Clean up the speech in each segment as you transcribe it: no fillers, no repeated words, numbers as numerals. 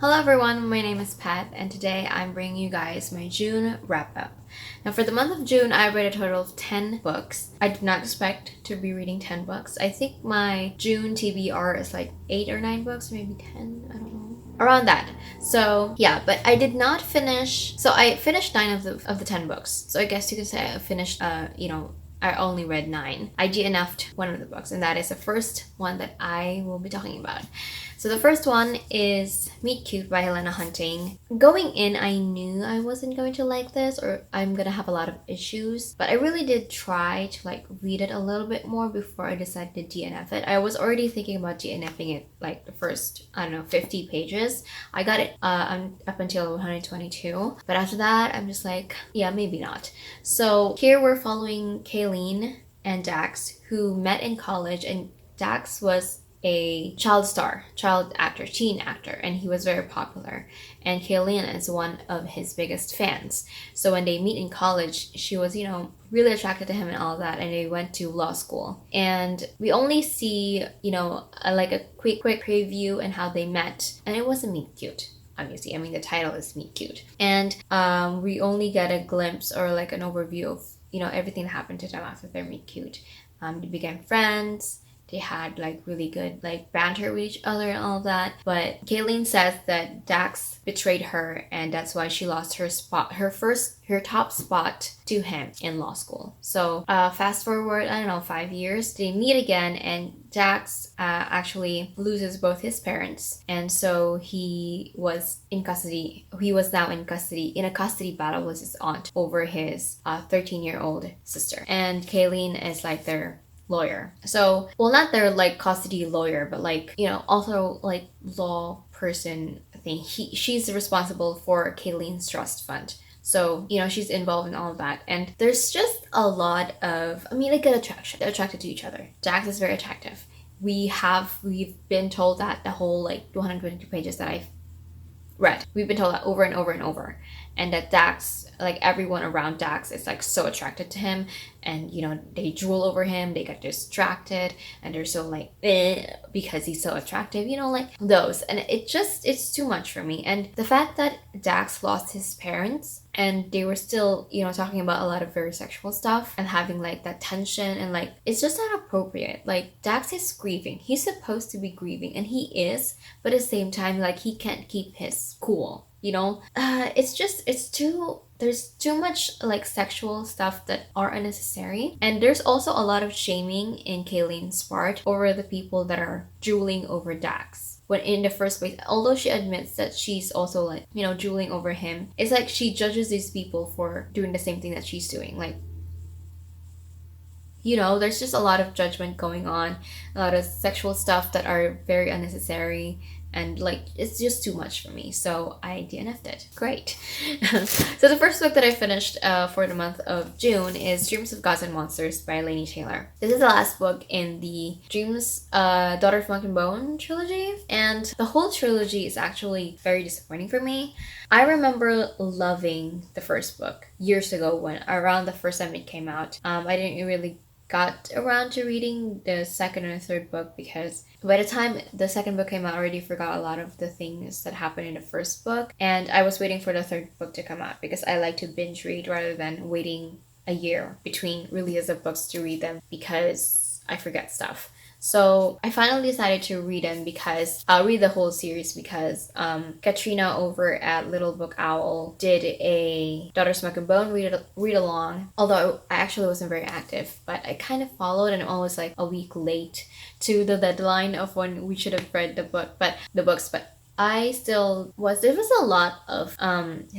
Hello everyone, my name is Pat and today I'm bringing you guys my June wrap up. Now for the month of June, I read a total of 10 books. I did not expect to be reading 10 books. I think my June TBR is like 8 or 9 books, maybe 10, I don't know. Around that. So yeah, but I did not finish, so I finished 9 of the 10 books. So I guess you could say I finished, I only read 9. I DNF'd one of the books, and that is the first one that I will be talking about. So the first one is Meet Cute by Helena Hunting. Going in, I knew I wasn't going to like this or I'm gonna have a lot of issues, but I really did try to read it a little bit more before I decided to DNF it. I was already thinking about DNFing it like the first, 50 pages. I got it up until 122, but after that, I'm just like, yeah, maybe not. So here we're following Kayleen and Dax, who met in college, and Dax was a child actor, teen actor, and he was very popular. And Kayleen is one of his biggest fans. So when they meet in college, she was, really attracted to him and all that, and they went to law school. And we only see, a quick preview and how they met, and it wasn't Meet Cute. Obviously, the title is Meet Cute. And we only get a glimpse or like an overview of, everything that happened to them after their Meet Cute. They became friends. They had really good banter with each other and all that. But Kayleen says that Dax betrayed her, and that's why she lost her top spot to him in law school. So fast forward, 5 years, they meet again, and Dax actually loses both his parents, and so he was in custody. He was now in custody, in a custody battle with his aunt over his 13-year-old sister. And Kayleen is their lawyer. So, well, not their custody lawyer, but also law person thing. She's responsible for Kayleen's trust fund. So, she's involved in all of that. And there's just a lot of, good attraction. They're attracted to each other. Dax is very attractive. We've been told that the whole 222 pages that I've read. We've been told that over and over and over. And that Dax, everyone around Dax is so attracted to him, and they drool over him, they get distracted, and they're so because he's so attractive, those. And it's too much for me. And the fact that Dax lost his parents and they were still talking about a lot of very sexual stuff and having that tension, and it's just not appropriate. Dax is grieving. He's supposed to be grieving, and he is, but at the same time he can't keep his cool. There's too much sexual stuff that are unnecessary. And there's also a lot of shaming in Kayleen's part over the people that are drooling over Dax. When in the first place, although she admits that she's also drooling over him, it's she judges these people for doing the same thing that she's doing. There's just a lot of judgment going on, a lot of sexual stuff that are very unnecessary. And it's just too much for me, so I DNF'd it. Great. So the first book that I finished for the month of June is Dreams of Gods and Monsters by Laini Taylor. This is the last book in the Dreams, Daughter of Milk and Bone trilogy, and the whole trilogy is actually very disappointing for me. I remember loving the first book years ago when around the first time it came out. I didn't really got around to reading the second and third book because by the time the second book came out, I already forgot a lot of the things that happened in the first book, and I was waiting for the third book to come out because I like to binge read rather than waiting a year between release of books to read them because I forget stuff. So I finally decided to read them because I'll read the whole series because Katrina over at Little Book Owl did a Daughters of Milk and Bone read along. Although I actually wasn't very active, but I kind of followed, and I'm always a week late to the deadline of when we should have read the books. But I still was. There was a lot of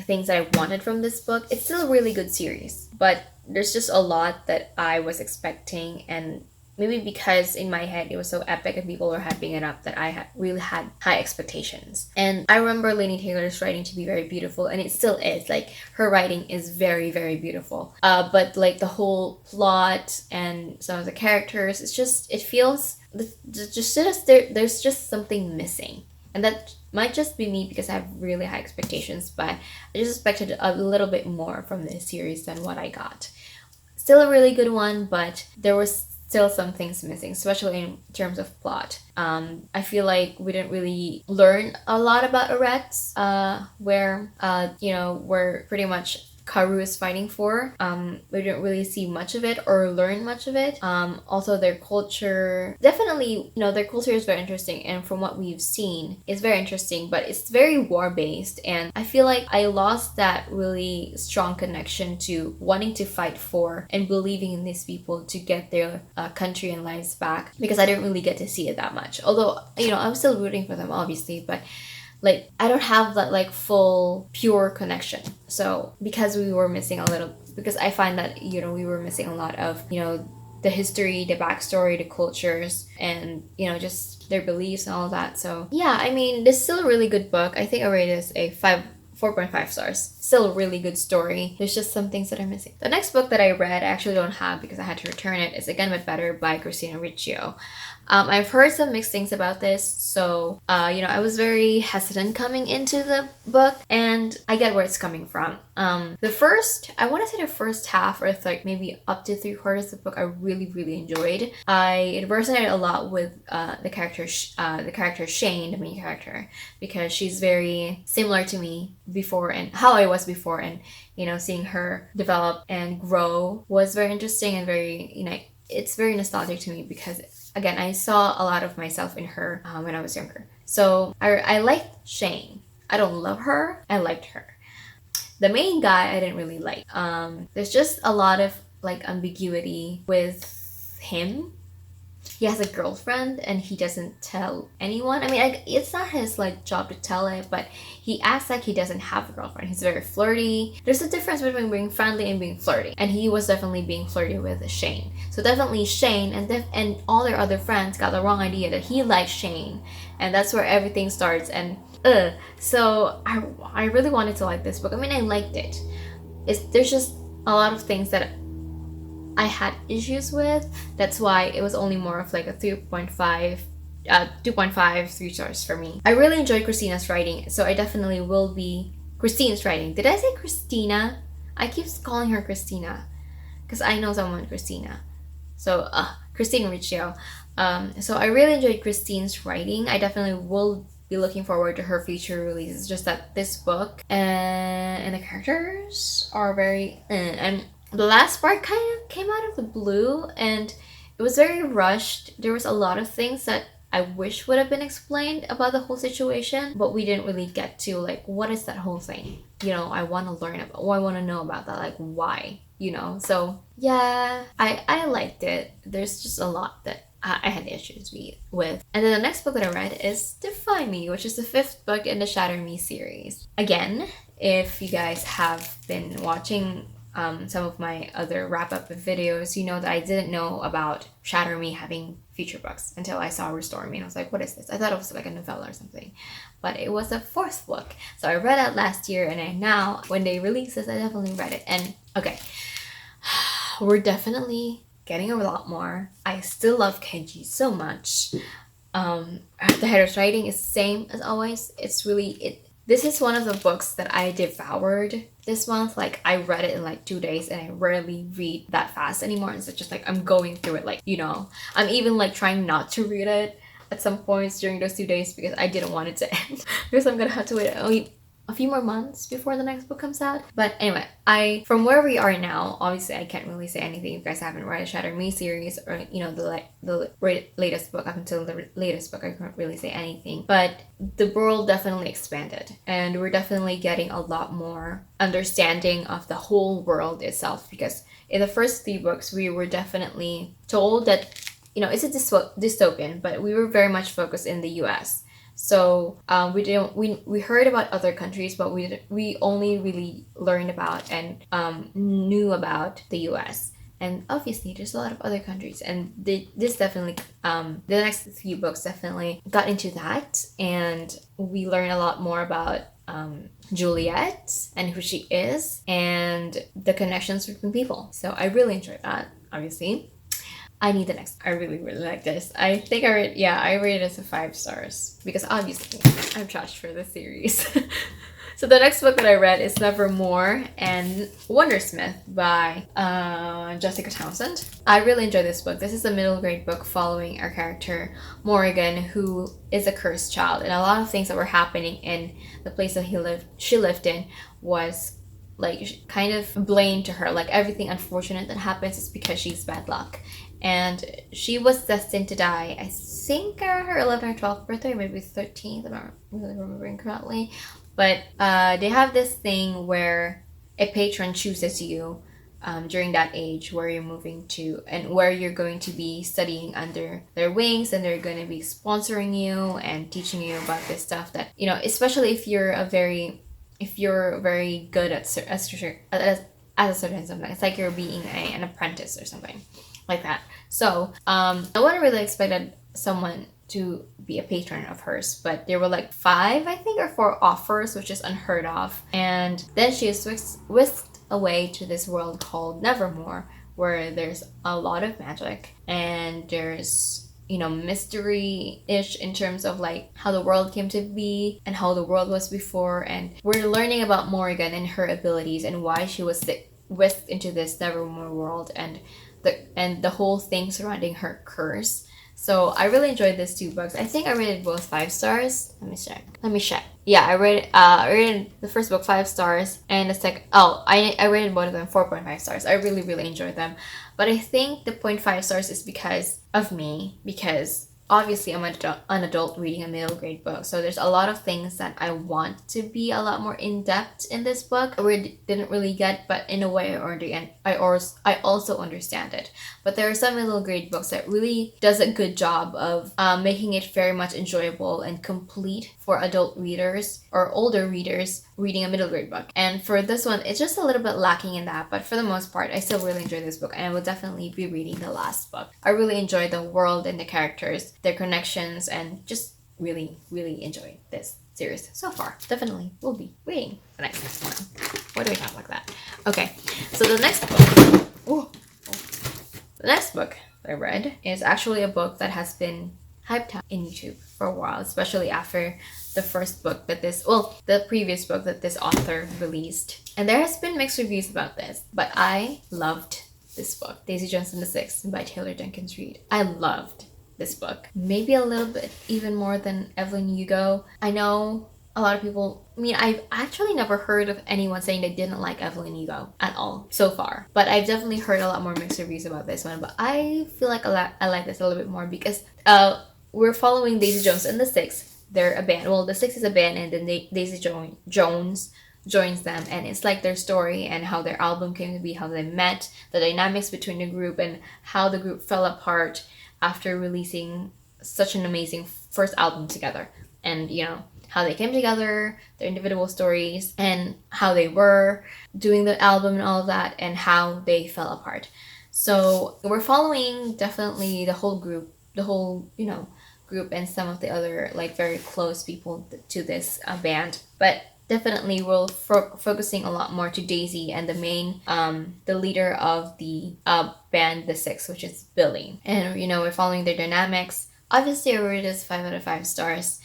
things that I wanted from this book. It's still a really good series, but there's just a lot that I was expecting, and maybe because in my head it was so epic and people were hyping it up that I really had high expectations. And I remember Laini Taylor's writing to be very beautiful, and it still is. Her writing is very, very beautiful. But the whole plot and some of the characters, it feels there's just something missing. And that might just be me because I have really high expectations, but I just expected a little bit more from this series than what I got. Still a really good one, but there was still some things missing, especially in terms of plot. I feel like we didn't really learn a lot about Eretz, where where pretty much Karu is fighting for. We didn't really see much of it or learn much of it. Also their culture, definitely, their culture is very interesting, and from what we've seen, it's very interesting, but it's very war-based, and I feel like I lost that really strong connection to wanting to fight for and believing in these people to get their country and lives back, because I didn't really get to see it that much. Although, I'm still rooting for them, obviously, but like, I don't have that like full pure connection. So because we were missing a little, because I find that we were missing a lot of the history, the backstory, the cultures, and just their beliefs and all that. So yeah, I mean, this is still a really good book. I think I rate this a 4.5 stars. Still a really good story. There's just some things that are missing. The next book that I read, I actually don't have because I had to return it, is Again But Better by Christina Riccio. I've heard some mixed things about this, so I was very hesitant coming into the book, and I get where it's coming from. I want to say the first half, or like maybe up to 3/4 of the book, I really enjoyed. It resonated a lot with the character Shane, the main character, because she's very similar to me before, and how I was before, and seeing her develop and grow was very interesting and very it's very nostalgic to me, because again, I saw a lot of myself in her when I was younger. So I liked Shane. I don't love her. I liked her. The main guy I didn't really like. There's just a lot of like ambiguity with him. He has a girlfriend and he doesn't tell anyone. I mean, it's not his like job to tell it, but he acts like he doesn't have a girlfriend. He's very flirty. There's a difference between being friendly and being flirty, and he was definitely being flirty with Shane. So definitely Shane and all their other friends got the wrong idea that he likes Shane, and that's where everything starts. And so I really wanted to like this book. I mean, I liked it. There's just a lot of things that I had issues with. That's why it was only more of like a 2.5, 3 stars for me. I really enjoyed Christina's writing, so I definitely will be Christine's writing. Did I say Christina? I keep calling her Christina because I know someone Christina. So Christine Riccio. So I really enjoyed Christine's writing. I definitely will be looking forward to her future releases. Just that this book and the characters are very and the last part kind of came out of the blue, and it was very rushed. There was a lot of things that I wish would have been explained about the whole situation, but we didn't really get to like, what is that whole thing? I want to learn about, or I want to know about that, like why, So yeah, I liked it. There's just a lot that I had issues with. And then the next book that I read is Defy Me, which is the 5th book in the Shatter Me series. Again, if you guys have been watching some of my other wrap-up videos, you know that I didn't know about Shatter Me having future books until I saw Restore Me, and I was like, what is this? I thought it was like a novella or something, but it was the 4th book. So I read it last year, and now when they released this, I definitely read it. And okay, we're definitely getting a lot more. I still love Kenji so much. The header's writing is the same as always. It's really this is one of the books that I devoured this month. Like, I read it in like 2 days, and I rarely read that fast anymore. It's just like I'm going through it, like, I'm even like trying not to read it at some points during those 2 days because I didn't want it to end. Because I'm gonna have to wait only a few more months before the next book comes out. But anyway, from where we are now, obviously I can't really say anything if you guys haven't read a Shatter Me series, or the latest book. Up until the latest book, I can't really say anything, but the world definitely expanded, and we're definitely getting a lot more understanding of the whole world itself, because in the first 3 books we were definitely told that it's a dystopian, but we were very much focused in the US. So we heard about other countries, but we only really learned about and knew about the US. And obviously there's a lot of other countries, and this definitely the next 3 books definitely got into that, and we learned a lot more about Juliet and who she is and the connections between people. So I really enjoyed that. Obviously I need the next. I really like this. I think I rated it as a 5 stars because obviously I'm charged for the series. So the next book that I read is Nevermore and Wundersmith by Jessica Townsend. I really enjoyed this book. This is a middle grade book following our character Morrigan, who is a cursed child, and a lot of things that were happening in the place that she lived in was like kind of blamed to her. Like everything unfortunate that happens is because she's bad luck. And she was destined to die, I think, around her 11th or 12th birthday, maybe 13th, I'm not really remembering correctly. But they have this thing where a patron chooses you during that age where you're moving to and where you're going to be studying under their wings, and they're going to be sponsoring you and teaching you about this stuff that, you know, especially if you're very good at a certain something. It's like you're being an apprentice or something like that. So no one really expected someone to be a patron of hers, but there were like 5, I think, or 4 offers, which is unheard of. And then she is whisked away to this world called Nevermore, where there's a lot of magic and there's, you know, mystery-ish in terms of like how the world came to be and how the world was before. And we're learning about Morrigan and her abilities and why she was whisked into this Nevermore world and the whole thing surrounding her curse. So I really enjoyed these 2 books. I think I rated both 5 stars. Let me check. Yeah, I rated the first book 5 stars, and the second, I rated both of them 4.5 stars. I really, really enjoyed them. But I think the 0.5 stars is because of me, because obviously I'm an adult reading a middle grade book, so there's a lot of things that I want to be a lot more in-depth in this book I didn't really get, but in a way I also understand it. But there are some middle grade books that really does a good job of making it very much enjoyable and complete for adult readers or older readers reading a middle grade book. And for this one, it's just a little bit lacking in that, but for the most part, I still really enjoy this book, and I will definitely be reading the last book. I really enjoyed the world and the characters, their connections, and just really, really enjoyed this series so far. Definitely will be reading the next one. Why do we talk like that? Okay, so the next book, the next book I read is actually a book that has been hyped up in YouTube for a while, especially after the previous book that this author released. And there has been mixed reviews about this, but I loved this book, Daisy Jones and the Six by Taylor Jenkins Reid. I loved this book. Maybe a little bit even more than Evelyn Hugo. I know a lot of people, I've actually never heard of anyone saying they didn't like Evelyn Hugo at all so far. But I've definitely heard a lot more mixed reviews about this one. But I feel like I like this a little bit more because we're following Daisy Jones and the Six. They're a band. Well, the Six is a band, and then Daisy Jones joins them, and it's like their story and how their album came to be, how they met, the dynamics between the group, and how the group fell apart after releasing such an amazing first album together. And, you know, how they came together, their individual stories, and how they were doing the album and all of that, and how they fell apart. So we're following definitely the whole group, group, and some of the other like very close people to this band. But definitely we're focusing a lot more to Daisy and the main, the leader of the band, the Six, which is Billy. And, you know, we're following their dynamics. Obviously, I rated this 5 out of 5 stars.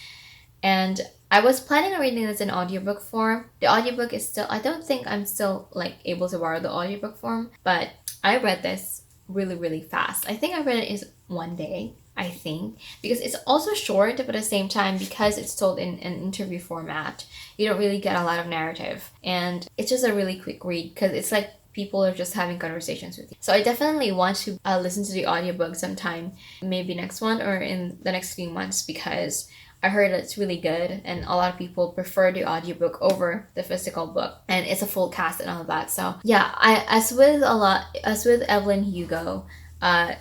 And I was planning on reading this in audiobook form. The audiobook is still, I don't think I'm still like able to borrow the audiobook form, but I read this really, really fast. I think I read it in one day, I think, because it's also short, but at the same time, because it's told in an interview format, you don't really get a lot of narrative. And it's just a really quick read because it's like people are just having conversations with you. So I definitely want to listen to the audiobook sometime, maybe next one or in the next few months, because I heard it's really good and a lot of people prefer the audiobook over the physical book, and it's a full cast and all of that. So yeah, as with Evelyn Hugo,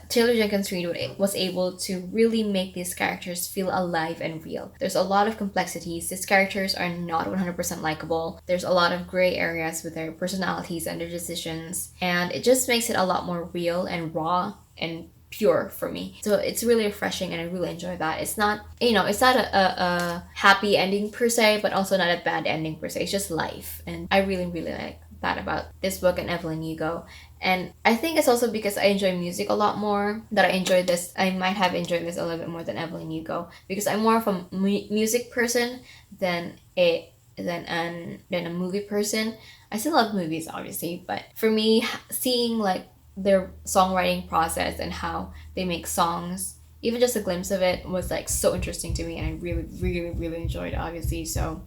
Taylor Jenkins Reid was able to really make these characters feel alive and real. There's a lot of complexities. These characters are not 100% likable. There's a lot of gray areas with their personalities and their decisions, and it just makes it a lot more real and raw and pure for me. So it's really refreshing, and I really enjoy that. It's not, it's not a happy ending per se, but also not a bad ending per se. It's just life, and I really, really like that about this book and Evelyn Hugo. And I think it's also because I enjoy music a lot more that I might have enjoyed this a little bit more than Evelyn Hugo, because I'm more of a music person than a than a movie person. I still love movies, obviously, but for me, seeing like their songwriting process and how they make songs, even just a glimpse of it was like so interesting to me, and I really, really, really enjoyed it, obviously. So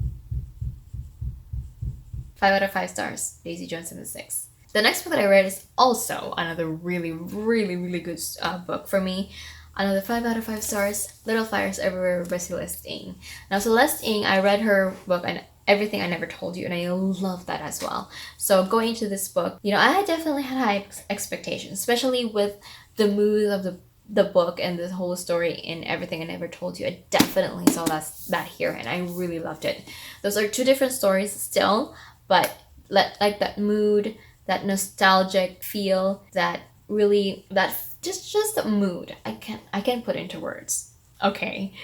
5 out of 5 stars, Daisy Jones and the Six. The next book that I read is also another really, really, really good book for me. Another 5 out of 5 stars, Little Fires Everywhere by Celeste Ng. Now, Celeste Ng, I read her book and Everything I Never Told You, and I love that as well. So going into this book, I definitely had high expectations, especially with the mood of the book and the whole story in Everything I Never Told You. I definitely saw that here, and I really loved it. Those are two different stories still, but like that mood, that nostalgic feel, that just the mood. I can't put into words. Okay,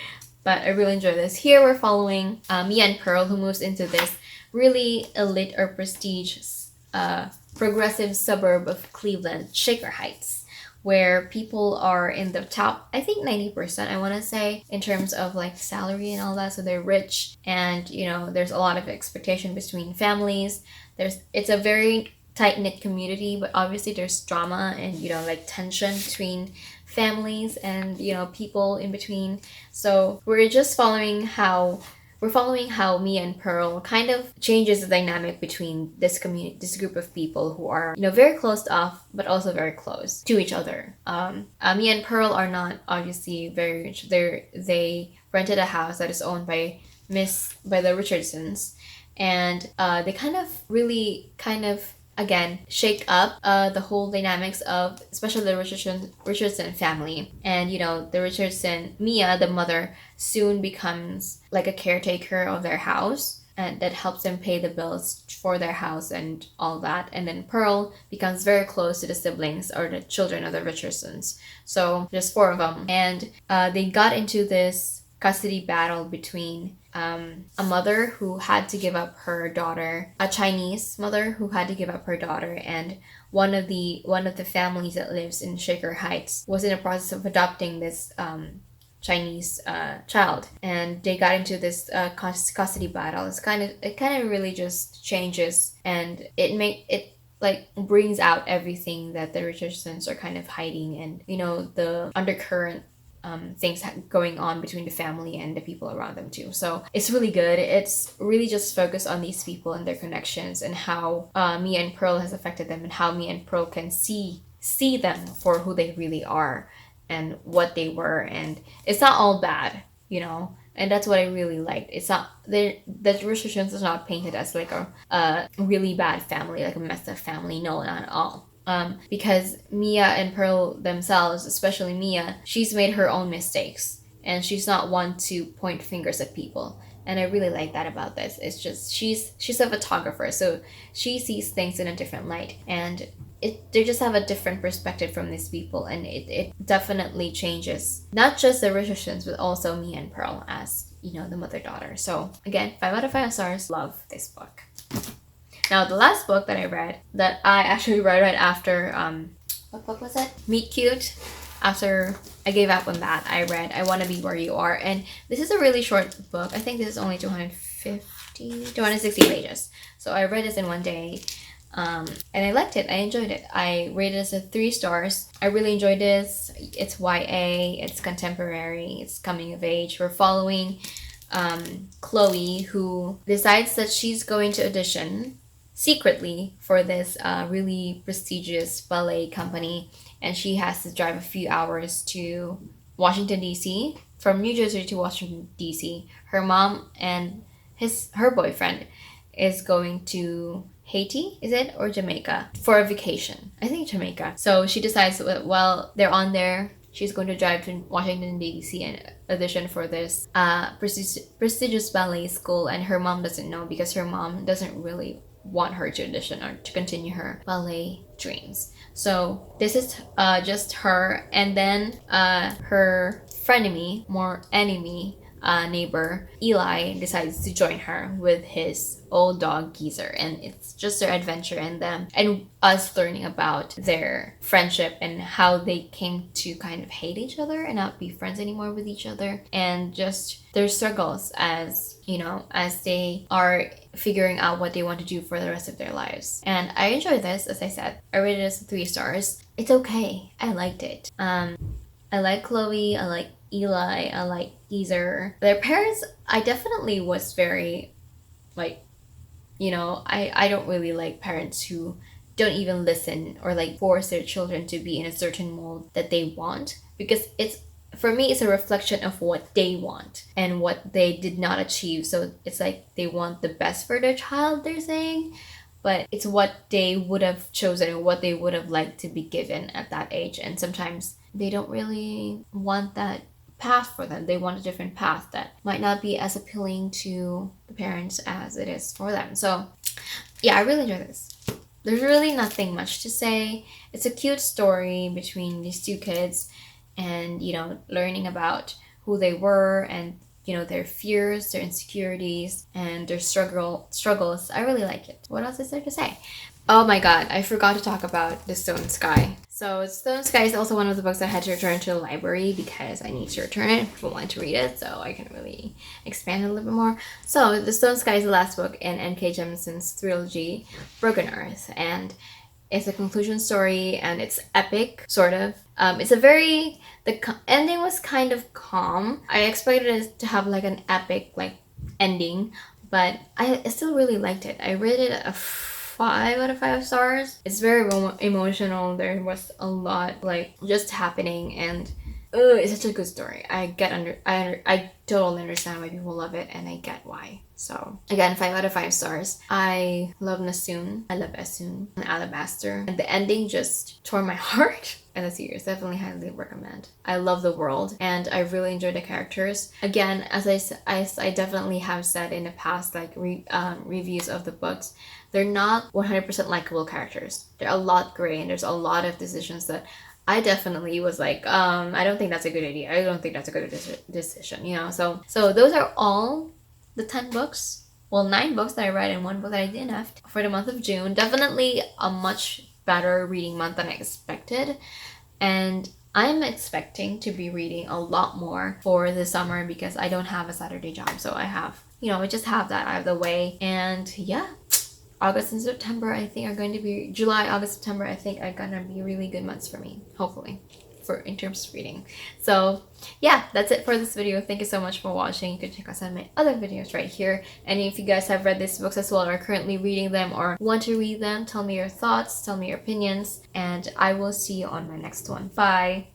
but I really enjoy this. Here we're following Mia and Pearl, who moves into this really elite or prestige progressive suburb of Cleveland, Shaker Heights, where people are in the top, I think 90%, I want to say, in terms of like salary and all that. So they're rich, and there's a lot of expectation between families. It's a very tight-knit community, but obviously there's drama and like tension between families and people in between. So we're following how Mia and Pearl kind of changes the dynamic between this group of people who are very closed off, but also very close to each other. Mia and Pearl are not obviously very rich. They rented a house that is owned by the Richardsons, and they kind of again shake up the whole dynamics of especially the Richardson family. And the Richardson, Mia, the mother, soon becomes like a caretaker of their house, and that helps them pay the bills for their house and all that. And then Pearl becomes very close to the siblings or the children of the Richardsons. So there's 4 of them, and they got into this custody battle between a mother who had to give up her daughter, a Chinese mother who had to give up her daughter, and one of the families that lives in Shaker Heights was in the process of adopting this Chinese child, and they got into this custody battle. It kind of really just changes, and it brings out everything that the Richardsons are kind of hiding, and the undercurrent things going on between the family and the people around them too. So it's really good. It's really just focused on these people and their connections, and how Mia and Pearl has affected them, and how Mia and Pearl can see them for who they really are and what they were. And it's not all bad, and that's what I really liked. It's not the Richardsons is not painted as like a really bad family, like a messed up family. No, not at all. Because Mia and Pearl themselves, especially Mia, she's made her own mistakes, and she's not one to point fingers at people. And I really like that about this. It's just she's a photographer, so she sees things in a different light, and they just have a different perspective from these people, and it definitely changes not just the Richardsons, but also Mia and Pearl as the mother-daughter. So again, 5 out of 5 stars. Love this book. Now, the last book that I read, that I actually read right after, what book was it? Meet Cute. After I gave up on that, I read I Want to Be Where You Are. And this is a really short book. I think this is only 260 pages. So I read this in one day. And I liked it. I enjoyed it. I rated this at 3 stars. I really enjoyed this. It's YA, it's contemporary, it's coming of age. We're following Chloe, who decides that she's going to audition secretly for this really prestigious ballet company, and she has to drive a few hours to Washington DC, from New Jersey to Washington DC. Her mom and her boyfriend is going to Haiti, is it, or Jamaica, for a vacation. I think Jamaica. So she decides while they're on there, she's going to drive to Washington DC and audition for this prestigious ballet school, and her mom doesn't know, because her mom doesn't really want her to audition or to continue her ballet dreams. So this is just her, and then her frenemy, more enemy, neighbor, Eli, decides to join her with his old dog Geezer, and it's just their adventure and them and us learning about their friendship and how they came to kind of hate each other and not be friends anymore with each other, and just their struggles as as they are figuring out what they want to do for the rest of their lives. And I enjoyed this. As I said, I rated it as 3 stars. It's okay. I liked it. I like Chloe, I like Eli, I like Geezer. Their parents, I definitely was very, like, I don't really like parents who don't even listen or like force their children to be in a certain mold that they want, because for me it's a reflection of what they want and what they did not achieve. So it's like they want the best for their child, they're saying, but it's what they would have chosen and what they would have liked to be given at that age. And sometimes they don't really want that path for them. They want a different path that might not be as appealing to the parents as it is for them. So yeah, I really enjoy this. There's really nothing much to say. It's a cute story between these two kids and, learning about who they were and, their fears, their insecurities, and their struggles. I really like it. What else is there to say? Oh my god, I forgot to talk about The Stone Sky. So Stone Sky is also one of the books I had to return to the library because I need to return it. People want to read it, so I can really expand it a little bit more. So The Stone Sky is the last book in N.K. Jemisin's trilogy, Broken Earth, and it's a conclusion story and it's epic, sort of. The ending was kind of calm. I expected it to have like an epic ending, but I still really liked it. I rated it a 5 out of 5 stars. It's very emotional. There was a lot just happening, and it's such a good story. I totally understand why people love it, and I get why. So again, 5 out of 5 stars. I love Nasoon. I love Esun and Alabaster, and the ending just tore my heart. And the series, definitely highly recommend. I love the world, and I really enjoy the characters. Again, as I definitely have said in the past, reviews of the books, they're not 100% likable characters. They're a lot gray, and there's a lot of decisions that I definitely was like, I don't think that's a good idea. I don't think that's a good decision, So those are all the 10 books. Well, 9 books that I read and 1 book that I didn't for the month of June. Definitely a much better reading month than I expected, and I'm expecting to be reading a lot more for the summer because I don't have a Saturday job, so I have I just have that out of the way. And yeah, August and September I think are going to be July, August, September I think are gonna be really good months for me, hopefully, in terms of reading. So yeah, that's it for this video. Thank you so much for watching. You can check out some of my other videos right here, and if you guys have read these books as well or are currently reading them or want to read them, tell me your thoughts, tell me your opinions, and I will see you on my next one. Bye.